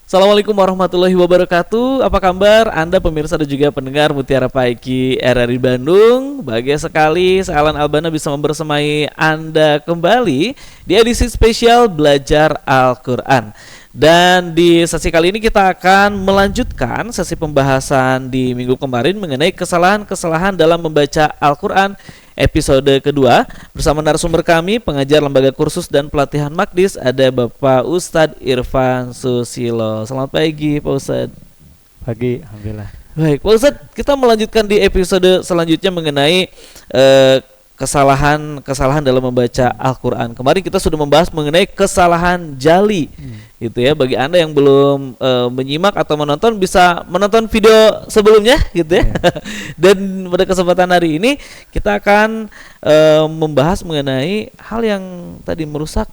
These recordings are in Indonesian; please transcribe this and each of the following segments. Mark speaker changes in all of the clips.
Speaker 1: Assalamualaikum warahmatullahi wabarakatuh. Apa kabar Anda pemirsa dan juga pendengar Mutiara Paiki RRI Bandung? Bahagia sekali saya Alan Albana bisa membersamai Anda kembali di edisi spesial Belajar Al-Quran. Dan di sesi kali ini kita akan melanjutkan sesi pembahasan di minggu kemarin mengenai kesalahan-kesalahan dalam membaca Al-Quran episode kedua bersama narasumber kami pengajar lembaga kursus dan pelatihan Makdis ada Bapak Ustadz Irfan Susilo. Selamat pagi Pak Ustadz.
Speaker 2: Pagi, alhamdulillah.
Speaker 1: Baik Pak Ustadz, kita melanjutkan di episode selanjutnya mengenai kesalahan dalam membaca Al-Quran. Kemarin kita sudah membahas mengenai kesalahan jali, gitu ya. Bagi Anda yang belum menyimak atau menonton, bisa menonton video sebelumnya, gitu ya. Dan pada kesempatan hari ini kita akan membahas mengenai hal yang tadi merusak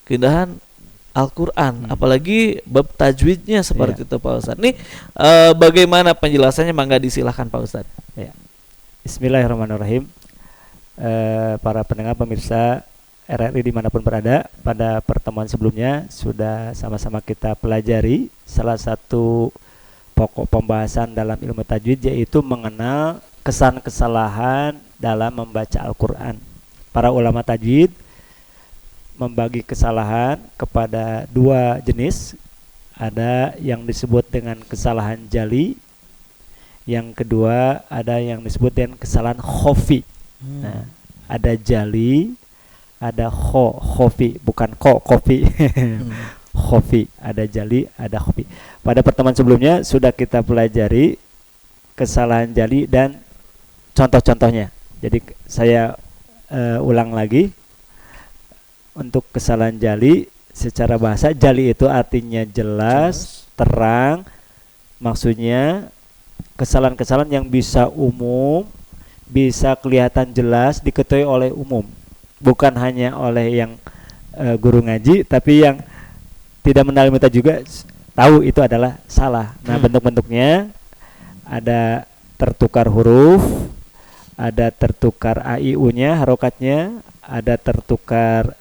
Speaker 1: keindahan Al-Quran, apalagi bab tajwidnya seperti itu Pak Ustadz. Nih bagaimana penjelasannya? Mangga disilahkan Pak Ustadz.
Speaker 2: Ya. Bismillahirrahmanirrahim. Para pendengar pemirsa RRI dimanapun berada, pada pertemuan sebelumnya sudah sama-sama kita pelajari salah satu pokok pembahasan dalam ilmu tajwid, yaitu mengenal kesalahan dalam membaca Al-Quran. Para ulama tajwid membagi kesalahan kepada dua jenis. Ada yang disebut dengan kesalahan jali, yang kedua ada yang disebut dengan kesalahan khofi. Nah, ada jali, ada khofi, bukan kopi. Khofi, ada jali, ada khofi. Pada pertemuan sebelumnya sudah kita pelajari kesalahan jali dan contoh-contohnya. Jadi saya ulang lagi. Untuk kesalahan jali, secara bahasa jali itu artinya jelas, terang. Maksudnya kesalahan-kesalahan yang bisa umum, bisa kelihatan jelas, diketahui oleh umum, bukan hanya oleh yang guru ngaji, tapi yang tidak mendalami juga tahu itu adalah salah. Nah, bentuk-bentuknya ada tertukar huruf, ada tertukar AIU-nya, harokatnya, ada tertukar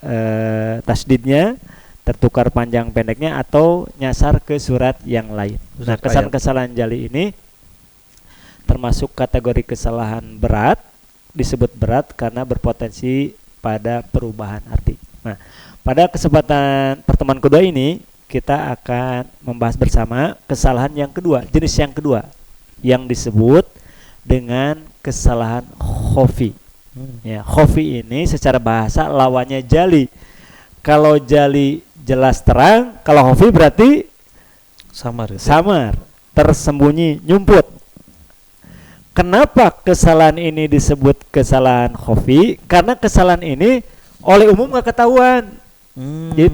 Speaker 2: tasdidnya, tertukar panjang pendeknya, atau nyasar ke surat yang lain. Nah, kesalahan jali ini termasuk kategori kesalahan berat, disebut berat karena berpotensi pada perubahan arti. Nah, pada kesempatan pertemuan kedua ini kita akan membahas bersama kesalahan yang kedua, jenis yang kedua, yang disebut dengan kesalahan khofi. Ya, khofi ini secara bahasa lawannya jali. Kalau jali jelas terang, kalau khofi berarti
Speaker 1: samar,
Speaker 2: tersembunyi, nyumput. Kenapa kesalahan ini disebut kesalahan khofi? Karena kesalahan ini oleh umum gak ketahuan, jadi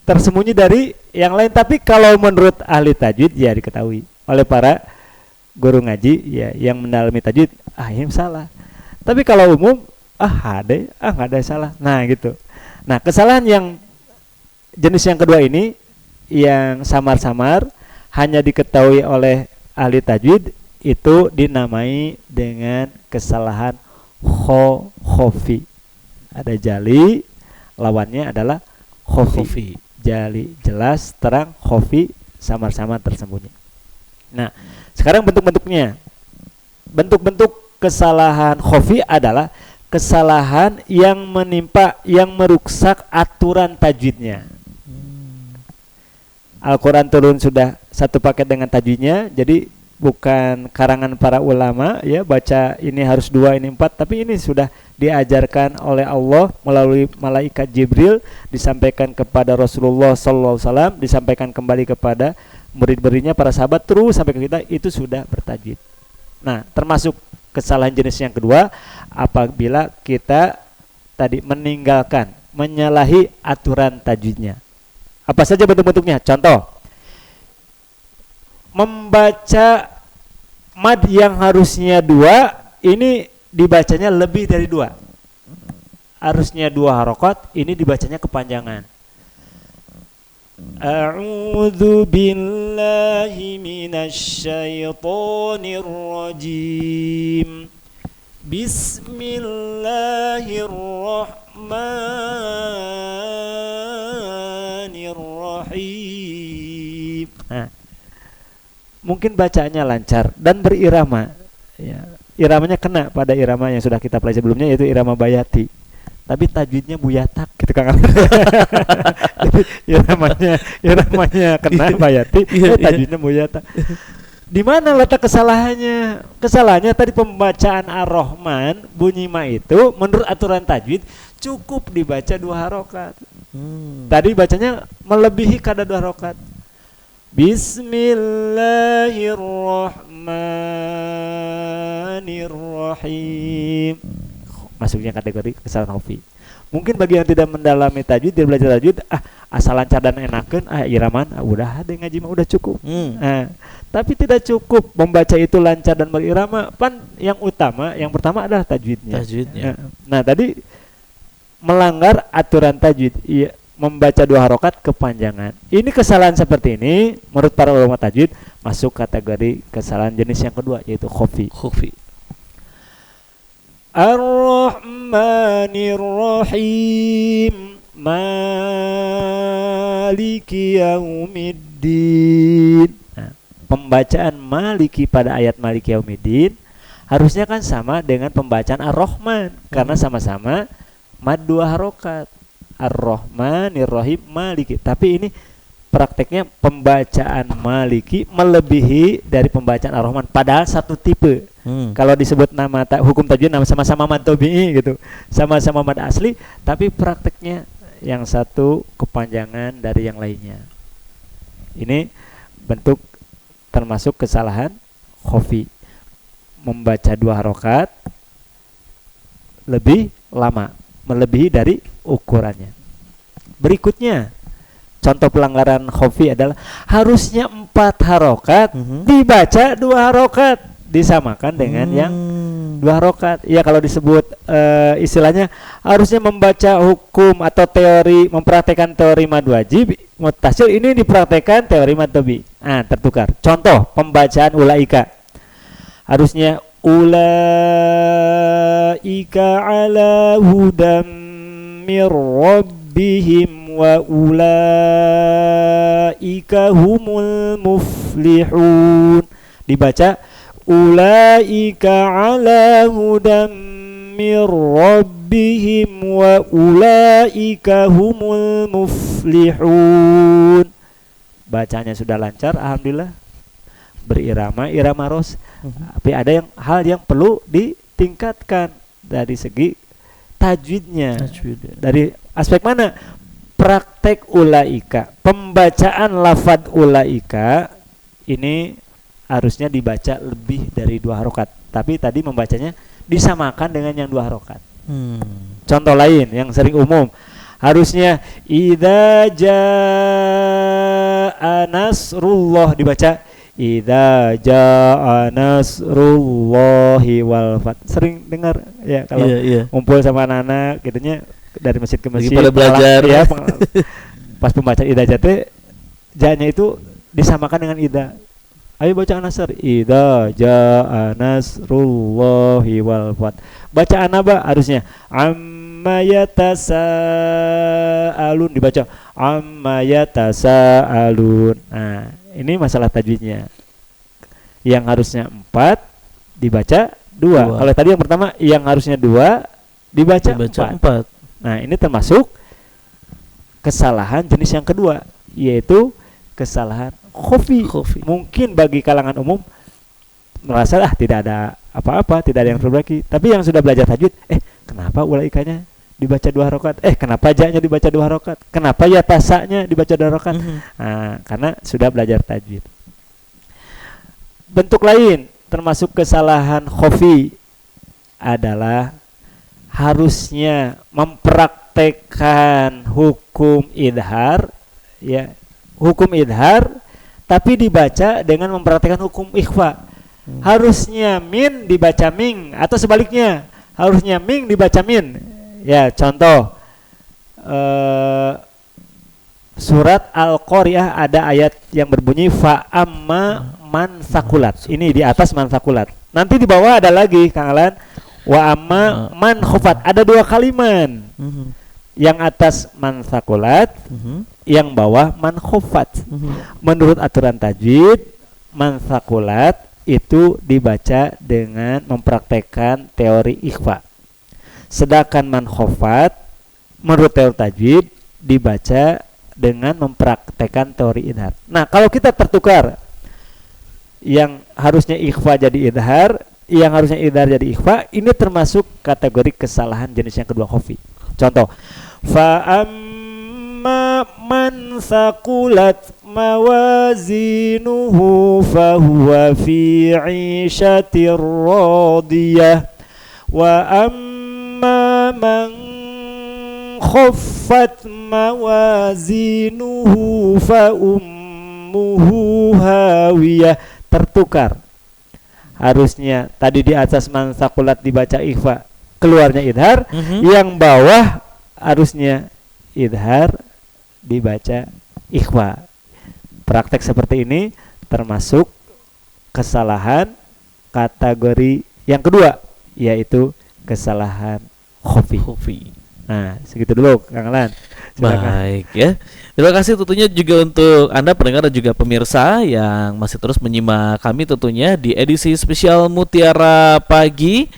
Speaker 2: tersembunyi dari yang lain. Tapi kalau menurut ahli tajwid ya diketahui oleh para guru ngaji ya yang mendalami tajwid. Ini salah. Tapi kalau umum nggak ada salah. Nah gitu. Nah, kesalahan yang jenis yang kedua ini yang samar-samar hanya diketahui oleh ahli tajwid, itu dinamai dengan kesalahan khofi. Ada jali, lawannya adalah khofi. Jali jelas terang, khofi samar-samar tersembunyi. Nah, sekarang bentuk-bentuknya. Bentuk-bentuk kesalahan khofi adalah kesalahan yang menimpa, yang merusak aturan tajwidnya. Al-Quran turun sudah satu paket dengan tajwidnya, jadi bukan karangan para ulama ya, baca ini harus 2, ini 4, tapi ini sudah diajarkan oleh Allah melalui malaikat Jibril, disampaikan kepada Rasulullah SAW, disampaikan kembali kepada murid-muridnya, para sahabat, terus sampai ke kita, itu sudah bertajwid. Nah, termasuk kesalahan jenis yang kedua apabila kita tadi meninggalkan, menyalahi aturan tajwidnya. Apa saja bentuk-bentuknya? Contoh, membaca mad yang harusnya 2, ini dibacanya lebih dari 2. Harusnya 2 harokat, ini dibacanya kepanjangan. A'udzu billahi minasy syaithanir rajim. Bismillahirrahmanirrahim. mungkin bacaannya lancar dan berirama. Ya, iramanya kena pada irama yang sudah kita pelajari sebelumnya, yaitu irama bayati. Tapi tajwidnya buyatak gitu Kang. Jadi iramanya kena bayati, tajwidnya buyatak. Di mana letak kesalahannya? Kesalahannya tadi pembacaan Ar-Rahman bunyi ma itu menurut aturan tajwid cukup dibaca 2 harokat. Tadi bacanya melebihi kada 2 harokat. Bismillahirrahmanirrahim. Masuknya kategori kesalahan hofi. Mungkin bagi yang tidak mendalami tajwid, dia belajar tajwid, asal lancar dan enakan, iraman, udah ada ngaji mah udah cukup. Tapi tidak cukup membaca itu lancar dan berirama. Yang pertama adalah tajwidnya. Nah, tadi melanggar aturan tajwid, membaca 2 harokat kepanjangan. Ini kesalahan seperti ini menurut para ulama tajwid masuk kategori kesalahan jenis yang kedua, yaitu khofi. Ar-Rahmanir-Rahim Maliki Yaumiddin. Nah, pembacaan Maliki pada ayat Maliki Yaumiddin harusnya kan sama dengan pembacaan Ar-Rahman, karena sama-sama mad 2 harokat. Ar-Rahmanir-Rahim Maliki. Tapi ini prakteknya pembacaan Maliki melebihi dari pembacaan Ar-Rahman, padahal satu tipe. Kalau disebut nama hukum tajwid nama sama-sama mad tabi'i gitu, sama-sama mad asli, tapi prakteknya yang satu kepanjangan dari yang lainnya. Ini bentuk termasuk kesalahan khofi, membaca 2 harokat lebih lama, melebihi dari ukurannya. Berikutnya, contoh pelanggaran khofi adalah harusnya 4 harokat dibaca 2 harokat, disamakan dengan yang 2 harokat. Ya, kalau disebut istilahnya harusnya membaca hukum atau teori, mempraktekkan teori mad wajib mutasil, ini dipraktekkan teori mad tabi. Tertukar. Contoh pembacaan ulaika, harusnya ulaika ala hudam mir rabbihim wa ulaika humul muflihun. Dibaca ulaika ala hudam mir rabbihim wa ulaika humul muflihun. Bacanya sudah lancar, alhamdulillah, berirama, irama ros. Tapi ada hal yang perlu ditingkatkan dari segi tajwidnya. Dari aspek mana? Praktek ulaika, pembacaan lafadz ulaika ini harusnya dibaca lebih dari 2 harokat. Tapi tadi membacanya disamakan dengan yang 2 harokat. Contoh lain yang sering umum, harusnya idza jaa nasrullah, dibaca idza jaa nasrullahi wal fath. Sering dengar ya kalau ngumpul sama anak-anak gitunya dari masjid ke masjid
Speaker 1: pada belajar
Speaker 2: ya, pas pembacaan idza jate ja-nya itu disamakan dengan idza. Ayo baca An-Nasr, idza jaa nasrullahi wal fath. Bacaan apa harusnya? Amma yatasaalun, dibaca amma yatasaalun. Nah, ini masalah tajwidnya. Yang harusnya 4 dibaca 2. Kalau tadi yang pertama yang harusnya 2 dibaca 4. Nah, ini termasuk kesalahan jenis yang kedua, yaitu kesalahan khofi. Mungkin bagi kalangan umum merasa tidak ada apa-apa, tidak ada yang perbaiki. Tapi yang sudah belajar tajwid, kenapa ulaikanya dibaca 2 harokat? Kenapa ja-nya dibaca 2 harokat? Kenapa ya tasanya dibaca 2 harokat? Nah, karena sudah belajar tajwid. Bentuk lain termasuk kesalahan khofi adalah harusnya mempraktekkan hukum idhar, ya, hukum idhar, tapi dibaca dengan mempraktekkan hukum ikhfa. Harusnya min dibaca ming, atau sebaliknya, harusnya ming dibaca min. Ya, contoh surat Al-Qari'ah ada ayat yang berbunyi fa amma man sakulat. Ini di atas man sakulat. Nanti di bawah ada lagi, Kang Alan, wa amma man khufat. Ada 2 kalimat. Yang atas man sakulat, yang bawah man khufat. Menurut aturan tajwid, man itu dibaca dengan mempraktekkan teori ikhfa. Sedangkan man khafat menurut teori tajwid dibaca dengan mempraktekkan teori idhar. Nah, kalau kita tertukar yang harusnya ikhfa jadi idhar, yang harusnya idhar jadi ikhfa, ini termasuk kategori kesalahan jenis yang kedua khafi. Contoh, fa amma man thaqulat mawazinuhu fahuwa fi 'ishatir radiyah wa amma man khaffat mawazinuhu fa ummuhu hawiyah. Tertukar. Harusnya tadi di atas man thaqulat dibaca ikhfa, keluarnya idhar, yang bawah harusnya idhar dibaca ikhfa. Praktek seperti ini termasuk kesalahan kategori yang kedua, yaitu kesalahan khafi. Nah, segitu dulu Kang Lan.
Speaker 1: Baik ya. Terima kasih tentunya juga untuk Anda pendengar dan juga pemirsa yang masih terus menyimak kami tentunya di edisi spesial Mutiara Pagi,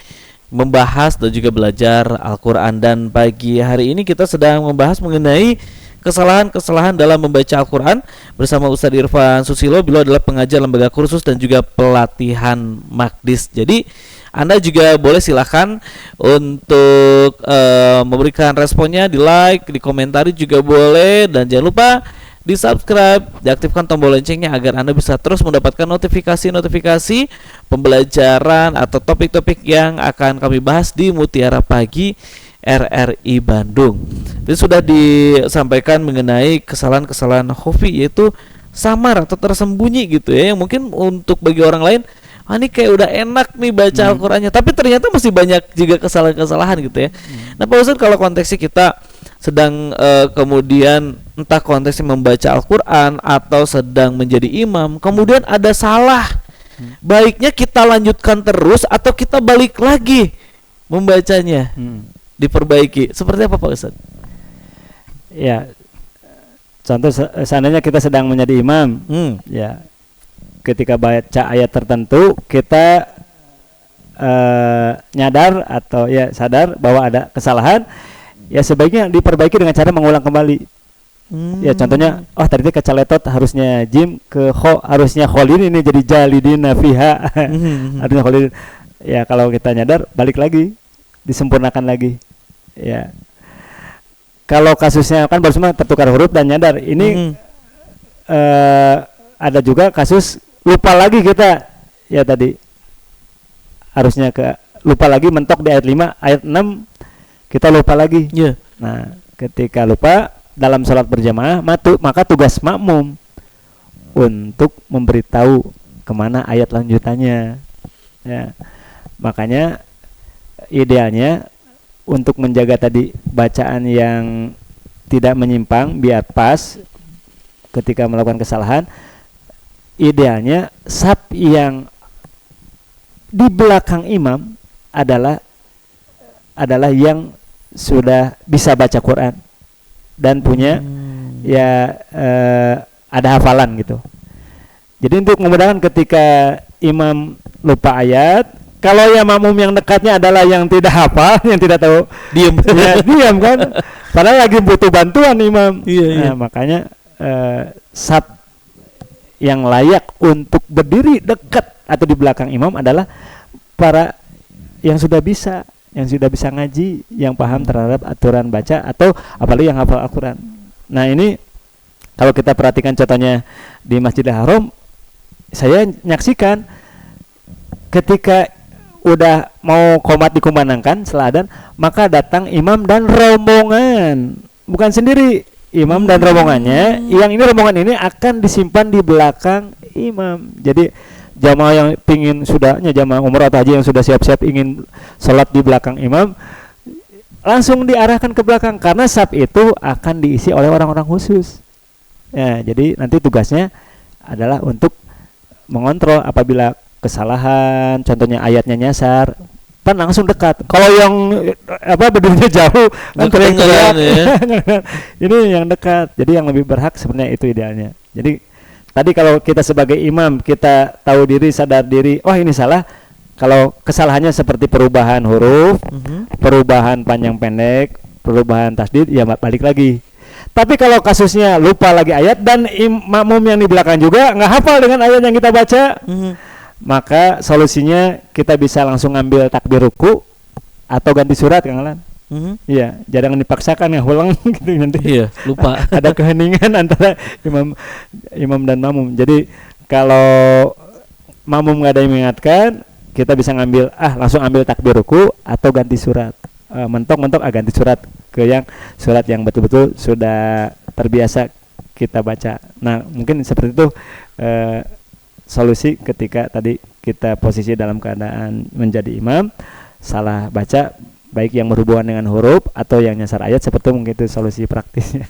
Speaker 1: membahas dan juga belajar Al-Quran. Dan pagi hari ini kita sedang membahas mengenai kesalahan-kesalahan dalam membaca Al-Quran bersama Ustadz Irfan Susilo. Beliau adalah pengajar lembaga kursus dan juga pelatihan Makdis. Jadi Anda juga boleh silakan untuk memberikan responnya, di like, di komentari juga boleh, dan jangan lupa di subscribe, diaktifkan tombol loncengnya agar Anda bisa terus mendapatkan notifikasi-notifikasi pembelajaran atau topik-topik yang akan kami bahas di Mutiara Pagi RRI Bandung. Jadi sudah disampaikan mengenai kesalahan-kesalahan khafi, yaitu samar atau tersembunyi gitu ya, yang mungkin untuk bagi orang lain ini kayak udah enak nih baca Al-Qur'annya, tapi ternyata masih banyak juga kesalahan-kesalahan gitu ya. Nah Pak Ustadz, kalau konteksnya kita sedang kemudian entah konteksnya membaca Al-Qur'an atau sedang menjadi imam, kemudian ada salah, baiknya kita lanjutkan terus atau kita balik lagi membacanya, diperbaiki. Seperti apa Pak Ustadz?
Speaker 2: Ya, contoh seandainya kita sedang menjadi imam, ya, ketika baca ayat tertentu kita nyadar atau ya sadar bahwa ada kesalahan, ya sebaiknya diperbaiki dengan cara mengulang kembali. Ya contohnya, tadi kecaletot harusnya jim ke kho, harusnya kholin, ini jadi jalidina fiha. Harusnya kholin. Ya kalau kita nyadar, balik lagi, disempurnakan lagi. Ya. Kalau kasusnya kan baru cuma tertukar huruf dan nyadar, ini ada juga kasus lupa lagi kita, ya tadi harusnya lupa lagi, mentok di ayat 5, ayat 6 kita lupa lagi. Nah, ketika lupa dalam sholat berjamaah, maka tugas makmum untuk memberitahu kemana ayat lanjutannya. Ya, makanya idealnya untuk menjaga tadi bacaan yang tidak menyimpang biar pas ketika melakukan kesalahan, idealnya saf yang di belakang imam adalah yang sudah bisa baca Quran dan punya ada hafalan gitu. Jadi untuk memudahkan ketika imam lupa ayat, kalau yang makmum yang dekatnya adalah yang tidak hafal, yang tidak tahu, diam kan, padahal lagi butuh bantuan imam. Nah, makanya saf yang layak untuk berdiri dekat atau di belakang imam adalah para yang sudah bisa ngaji, yang paham terhadap aturan baca atau apalagi yang hafal Al-Quran. Nah ini kalau kita perhatikan contohnya di Masjidil Haram, saya nyaksikan ketika udah mau qomat dikumandangkan setelah adzan, maka datang imam dan rombongan, bukan sendiri. Imam dan rombongannya, yang ini rombongan ini akan disimpan di belakang imam. Jadi jamaah yang pingin sudahnya, jamaah umrah atau haji yang sudah siap-siap ingin sholat di belakang imam, langsung diarahkan ke belakang karena saf itu akan diisi oleh orang-orang khusus. Ya, jadi nanti tugasnya adalah untuk mengontrol apabila kesalahan, contohnya ayatnya nyasar, kan langsung dekat. Kalau yang berdirinya jauh kan teriak-teriak. Ini yang dekat. Jadi yang lebih berhak sebenarnya itu idealnya. Jadi tadi kalau kita sebagai imam kita tahu diri, sadar diri, oh ini salah. Kalau kesalahannya seperti perubahan huruf, perubahan panjang pendek, perubahan tasdid, ya balik lagi. Tapi kalau kasusnya lupa lagi ayat dan makmum yang di belakang juga nggak hafal dengan ayat yang kita baca, maka solusinya kita bisa langsung ngambil takbir ruku atau ganti surat, Kang Alan. Iya, jangan dipaksakan ya ulang gitu nanti.
Speaker 1: Iya, lupa.
Speaker 2: Ada keheningan antara imam dan makmum. Jadi kalau makmum nggak ada yang mengingatkan, kita bisa ngambil langsung ambil takbir ruku atau ganti surat. Mentok ganti surat ke yang surat yang betul-betul sudah terbiasa kita baca. Nah, mungkin seperti itu solusi ketika tadi kita posisi dalam keadaan menjadi imam, salah baca baik yang berhubungan dengan huruf atau yang nyasar ayat, seperti mungkin itu solusi praktisnya.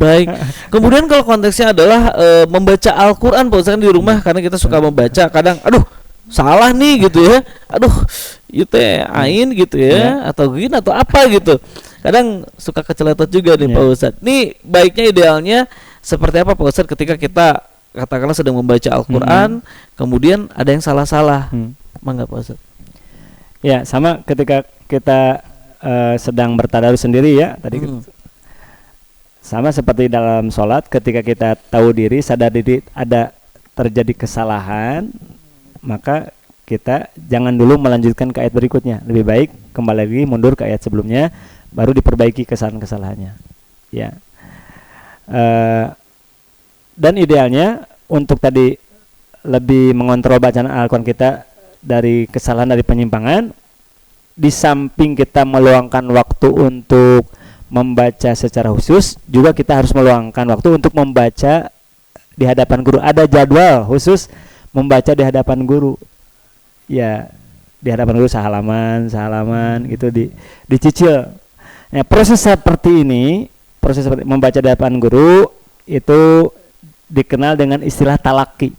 Speaker 1: Baik. Kemudian kalau konteksnya adalah membaca Al-Qur'an Pak Ustaz, di rumah karena kita suka membaca, kadang aduh salah nih gitu ya. Aduh, itu ain gitu ya, atau gin atau apa gitu. Kadang suka keceletot juga nih Pak Ustaz. Nih baiknya idealnya seperti apa Pak Ustaz ketika kita katakanlah sedang membaca Al-Qur'an, kemudian ada yang salah-salah. Mangga Pak Ustaz.
Speaker 2: Ya, sama ketika kita sedang bertadarus sendiri ya tadi sama seperti dalam sholat, ketika kita tahu diri, sadar diri ada terjadi kesalahan, maka kita jangan dulu melanjutkan ke ayat berikutnya, lebih baik kembali lagi mundur ke ayat sebelumnya baru diperbaiki kesalahan-kesalahannya ya. Dan idealnya untuk tadi lebih mengontrol bacaan Al-Quran kita dari kesalahan, dari penyimpangan, di samping kita meluangkan waktu untuk membaca secara khusus, juga kita harus meluangkan waktu untuk membaca di hadapan guru. Ada jadwal khusus membaca di hadapan guru. Ya, di hadapan guru sehalaman gitu dicicil. Nah, proses seperti ini, proses seperti membaca di hadapan guru itu dikenal dengan istilah talaki.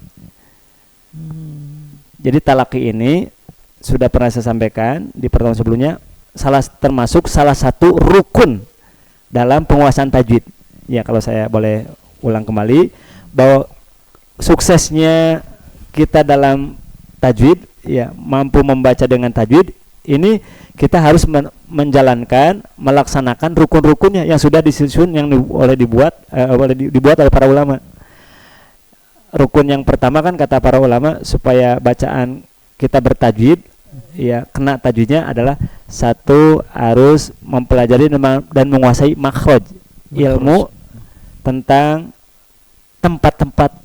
Speaker 2: Jadi talaki ini sudah pernah saya sampaikan di pertemuan sebelumnya, termasuk salah satu rukun dalam penguasaan tajwid. Ya, kalau saya boleh ulang kembali, bahwa suksesnya kita dalam tajwid, ya mampu membaca dengan tajwid, ini kita harus menjalankan, melaksanakan rukun-rukunnya yang sudah disusun, yang dibuat oleh para ulama. Rukun yang pertama kan kata para ulama, supaya bacaan kita bertajwid, ya kena tajwidnya adalah satu, harus mempelajari dan menguasai makhraj, ilmu tentang tempat-tempat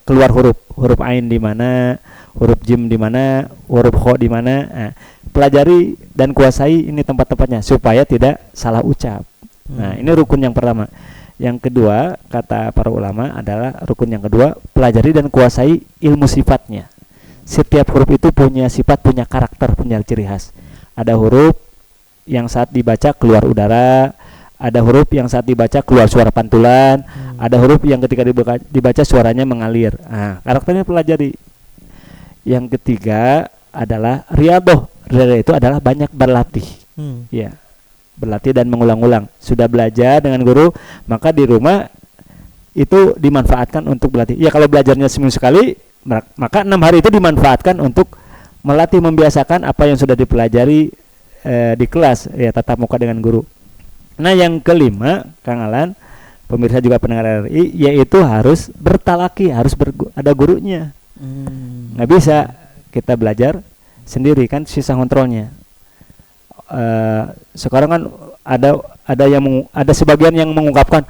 Speaker 2: keluar huruf ain di mana, huruf jim di mana, huruf kha di mana. Nah, pelajari dan kuasai ini tempat-tempatnya supaya tidak salah ucap. Nah, ini rukun yang pertama. Yang kedua, kata para ulama adalah rukun yang kedua, pelajari dan kuasai ilmu sifatnya. Setiap huruf itu punya sifat, punya karakter, punya ciri khas. Ada huruf yang saat dibaca keluar udara, ada huruf yang saat dibaca keluar suara pantulan, ada huruf yang ketika dibaca suaranya mengalir. Nah, karakternya pelajari. Yang ketiga adalah riyadhah. Riyadhah itu adalah banyak berlatih. Ya, berlatih dan mengulang-ulang. Sudah belajar dengan guru, maka di rumah itu dimanfaatkan untuk berlatih. Ya, kalau belajarnya seminggu sekali, maka 6 hari itu dimanfaatkan untuk melatih, membiasakan apa yang sudah dipelajari di kelas, ya tatap muka dengan guru. Nah, yang kelima, Kang Alan, pemirsa juga pendengar RRI, yaitu harus bertalaki, harus ada gurunya. Nggak bisa kita belajar sendiri, kan susah kontrolnya. Sekarang kan ada sebagian yang mengungkapkan,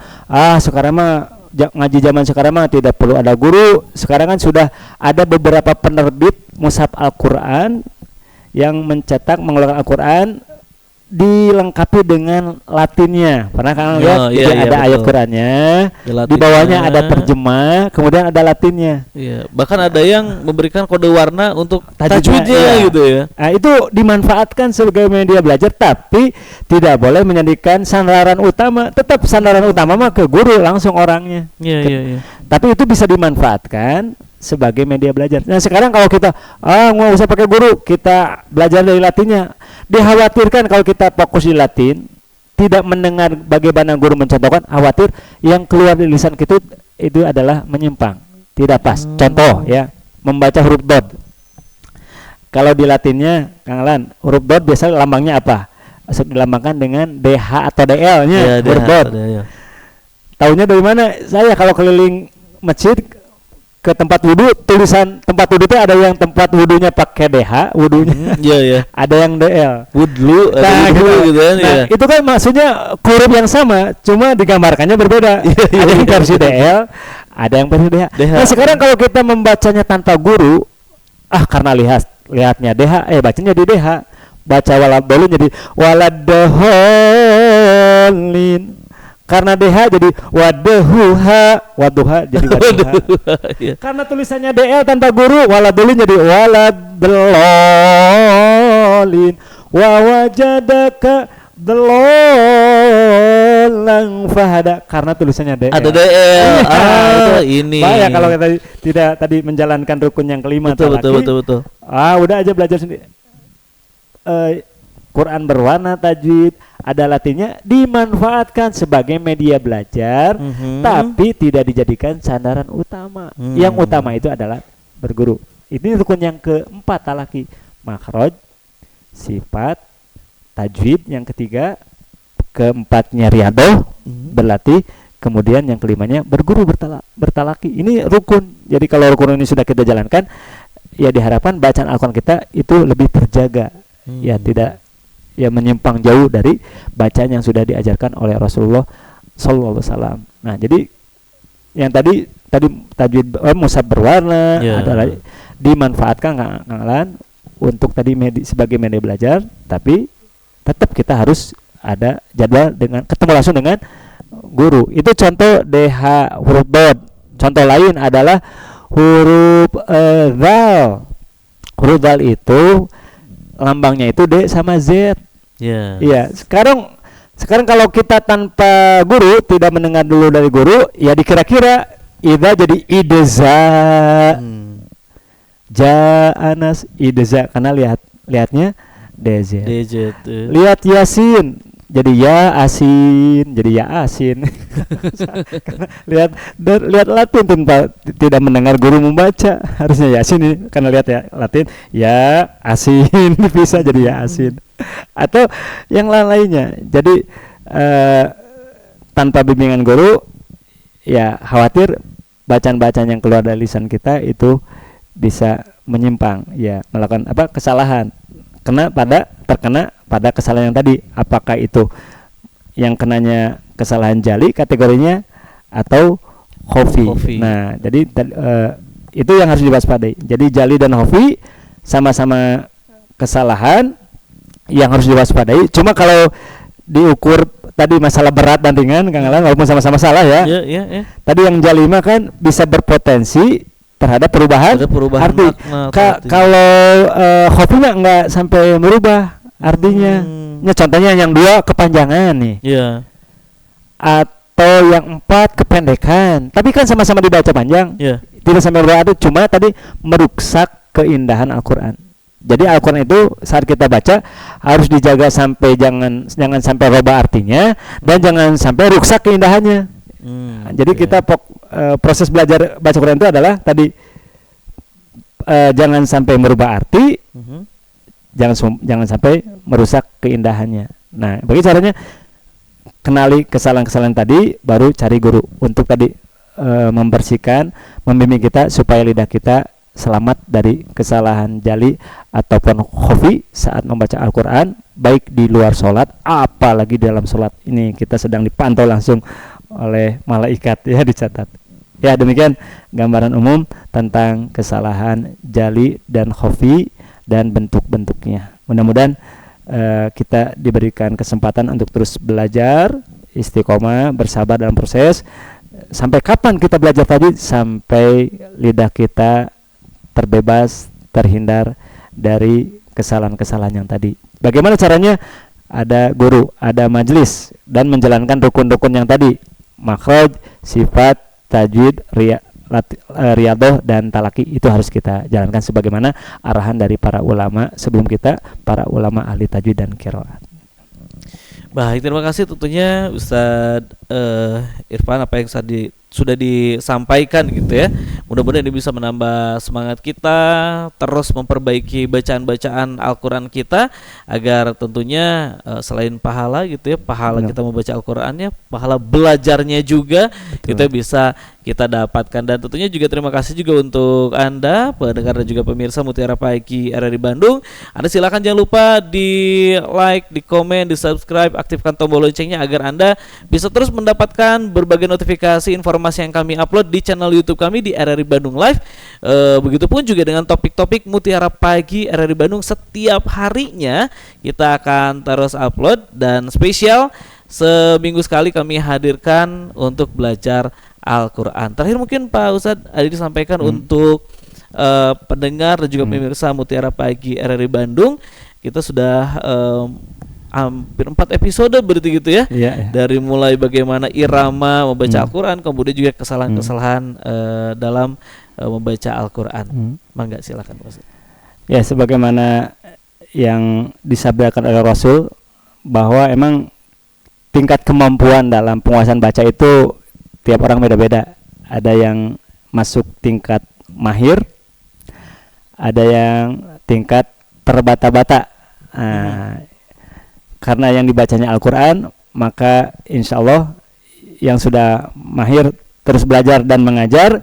Speaker 2: sekarang mah ngaji zaman sekarang mah tidak perlu ada guru. Sekarang kan sudah ada beberapa penerbit mushaf Al-Quran yang mencetak, mengeluarkan Al-Quran dilengkapi dengan Latinnya. Pernah kan lihat? Ada ayat Qurannya, di bawahnya ada terjemah, kemudian ada Latinnya.
Speaker 1: Iya, bahkan ada yang memberikan kode warna untuk tajwidnya gitu ya.
Speaker 2: Nah, itu dimanfaatkan sebagai media belajar, tapi tidak boleh menjadikan sandaran utama. Tetap sandaran utama mah ke guru langsung orangnya.
Speaker 1: Iya.
Speaker 2: Tapi itu bisa dimanfaatkan sebagai media belajar. Nah, sekarang kalau kita nggak usah pakai guru, kita belajar dari Latinnya. Dikhawatirkan kalau kita fokus di Latin, tidak mendengar bagaimana guru mencontohkan, khawatir yang keluar dari lisan kita itu adalah menyimpang. tidak pas. Contoh ya, membaca huruf dod. Kalau di Latinnya, Kang Alan, huruf dod biasanya lambangnya apa? Dilambangkan dengan DH atau DL-nya, huruf dod. Taunya dari mana? Saya kalau keliling masjid ke tempat wudhu, tulisan tempat wudhu itu ada yang tempat wudhunya pakai DH, wudhunya. Ada yang DL.
Speaker 1: Wudhu,
Speaker 2: nah,
Speaker 1: gitu kan.
Speaker 2: Nah, itu kan maksudnya huruf yang sama, cuma digambarkannya berbeda. Ada yang versi DL, ada yang versi DH. Nah, sekarang kalau kita membacanya tanpa guru, karena lihatnya DH, bacanya di DH. Baca waladolin jadi waladolin. Karena DH jadi waduha jadi waduha. Karena tulisannya DL tanpa guru, waladolin jadi waladolin. Wa wajadaka dalolang fahada, karena tulisannya DL.
Speaker 1: Ada DL. Ini.
Speaker 2: Bahaya kalau kita tidak tadi menjalankan rukun yang kelima.
Speaker 1: Betul.
Speaker 2: Udah aja belajar sendiri. Quran berwarna, tajwid, ada Latinnya, dimanfaatkan sebagai media belajar, tapi tidak dijadikan sandaran utama. Yang utama itu adalah berguru. Ini rukun yang keempat talaki. Makhraj, sifat, tajwid yang ketiga, keempatnya riadoh, berlatih, kemudian yang kelimanya berguru bertalaki. Ini rukun. Jadi kalau rukun ini sudah kita jalankan, ya diharapkan bacaan Al-Quran kita itu lebih terjaga. Ya tidak menyimpang jauh dari bacaan yang sudah diajarkan oleh Rasulullah sallallahu alaihi wasallam. Nah, jadi yang tadi tajwid mushaf berwarna adalah dimanfaatkan Kang Alan untuk tadi sebagai media belajar, tapi tetap kita harus ada jadwal dengan ketemu langsung dengan guru. Itu contoh DH huruf dod. Contoh lain adalah huruf dzal. Huruf dzal itu lambangnya itu D sama Z. Iya. Sekarang kalau kita tanpa guru, tidak mendengar dulu dari guru, ya dikira-kira idza jadi idza. Anas idza, karena lihatnya DZ. Lihat Yasin jadi ya asin, jadi ya asin. Karena lihat Latin tidak mendengar guru membaca, harusnya Yasin ini karena lihat ya Latin ya asin bisa jadi ya asin. Atau yang lainnya. Jadi tanpa bimbingan guru, ya khawatir bacaan-bacaan yang keluar dari lisan kita itu bisa menyimpang, ya melakukan kesalahan. Terkena pada kesalahan yang tadi, apakah itu yang kenanya kesalahan jali kategorinya atau khofi. Nah, jadi itu yang harus diwaspadai. Jadi jali dan khofi sama-sama kesalahan yang harus diwaspadai. Cuma kalau diukur tadi masalah berat dan ringan, Kang Alan, walaupun sama-sama salah ya. Tadi yang jali mah kan bisa berpotensi terhadap perubahan arti. Kalau khofi nggak sampai merubah artinya. Contohnya yang 2 kepanjangan nih. Atau yang 4 kependekan. Tapi kan sama-sama dibaca panjang. Tidak sampai merubah arti, cuma tadi merusak keindahan Al-Quran. Jadi Al-Quran itu saat kita baca harus dijaga sampai jangan sampai rubah artinya dan jangan sampai rusak keindahannya. Jadi kita proses belajar baca Quran itu adalah tadi jangan sampai merubah arti, jangan sampai merusak keindahannya. Nah, bagi caranya kenali kesalahan-kesalahan tadi, baru cari guru untuk tadi membersihkan, membimbing kita supaya lidah kita selamat dari kesalahan jali ataupun khofi saat membaca Al-Quran, baik di luar sholat apalagi dalam sholat. Ini kita sedang dipantau langsung oleh malaikat, ya, dicatat. Ya, demikian gambaran umum tentang kesalahan jali dan khofi dan bentuk-bentuknya. Mudah-mudahan kita diberikan kesempatan untuk terus belajar, istiqomah, bersabar dalam proses. Sampai kapan kita belajar tadi? Sampai lidah kita terbebas, terhindar dari kesalahan-kesalahan yang tadi. Bagaimana caranya? Ada guru, ada majelis, dan menjalankan rukun-rukun yang tadi. Makhraj, sifat, tajwid, riadoh, dan talaki, itu harus kita jalankan sebagaimana arahan dari para ulama sebelum kita, para ulama ahli tajwid dan qiraat. Baik,
Speaker 1: terima kasih tentunya Ustadz Irfan, apa yang sudah disampaikan gitu ya. Mudah-mudahan ini bisa menambah semangat kita terus memperbaiki bacaan-bacaan Al-Qur'an kita agar tentunya selain pahala gitu ya, pahala kita membaca Al-Qur'annya, pahala belajarnya juga itu bisa kita dapatkan. Dan tentunya juga terima kasih juga untuk Anda pendengar dan juga pemirsa Mutiara Pagi RRI Bandung. Anda silakan jangan lupa di like, di komen, di subscribe, aktifkan tombol loncengnya agar Anda bisa terus mendapatkan berbagai notifikasi informasi yang kami upload di channel YouTube kami di RRI Bandung Live. Begitupun juga dengan topik-topik Mutiara Pagi RRI Bandung setiap harinya kita akan terus upload, dan spesial seminggu sekali kami hadirkan untuk belajar Al-Quran. Terakhir mungkin Pak Ustadz ada disampaikan untuk pendengar dan juga pemirsa Mutiara Pagi RRI Bandung. Kita sudah hampir 4 episode berarti gitu ya. Dari mulai bagaimana irama membaca Al-Quran, kemudian juga kesalahan-kesalahan dalam membaca Al-Quran. Mangga silakan Pak Ustadz.
Speaker 2: Ya, sebagaimana yang disabdakan oleh Rasul bahwa emang tingkat kemampuan dalam penguasaan baca itu tiap orang beda-beda. Ada yang masuk tingkat mahir, ada yang tingkat terbata-bata. Karena yang dibacanya Al-Quran, maka insya Allah yang sudah mahir terus belajar dan mengajar,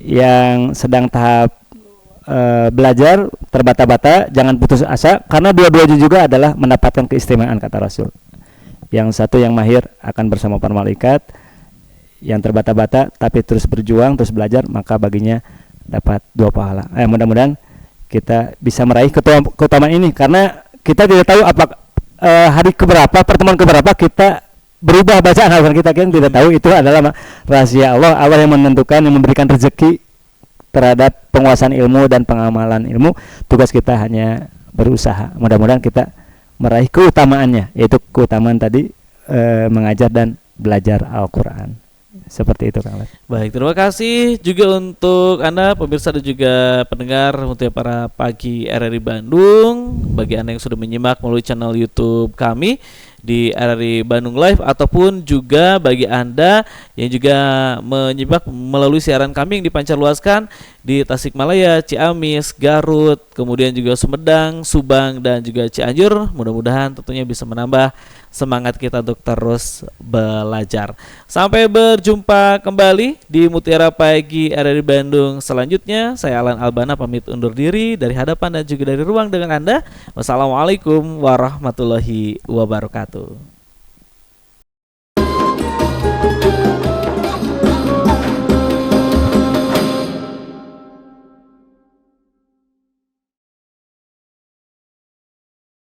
Speaker 2: yang sedang tahap belajar terbata-bata jangan putus asa, karena dua-duanya juga adalah mendapatkan keistimewaan kata Rasul. Yang satu yang mahir akan bersama para malaikat, yang terbata-bata tapi terus berjuang, terus belajar, maka baginya dapat 2 pahala. Mudah-mudahan kita bisa meraih keutamaan ini, karena kita tidak tahu apa hari keberapa, pertemuan keberapa kita berubah bacaan Al-Quran kita, kan tidak tahu. Itu adalah rahasia Allah. Allah yang menentukan, yang memberikan rezeki terhadap penguasaan ilmu dan pengamalan ilmu. Tugas kita hanya berusaha. Mudah-mudahan kita meraih keutamaannya, yaitu keutamaan tadi mengajar dan belajar Al-Quran. Seperti itu Kang Lep.
Speaker 1: Baik, terima kasih juga untuk Anda pemirsa dan juga pendengar Mutiara Pagi RRI Bandung. Bagi Anda yang sudah menyimak melalui channel YouTube kami di RRI Bandung Live, ataupun juga bagi Anda yang juga menyimak melalui siaran kami yang dipancarluaskan di Tasikmalaya, Ciamis, Garut, kemudian juga Sumedang, Subang, dan juga Cianjur. Mudah-mudahan tentunya bisa menambah semangat kita untuk terus belajar. Sampai berjumpa kembali di Mutiara Pagi RRI Bandung selanjutnya. Saya Alan Albana pamit undur diri dari hadapan dan juga dari ruang dengan Anda. Wassalamualaikum warahmatullahi wabarakatuh.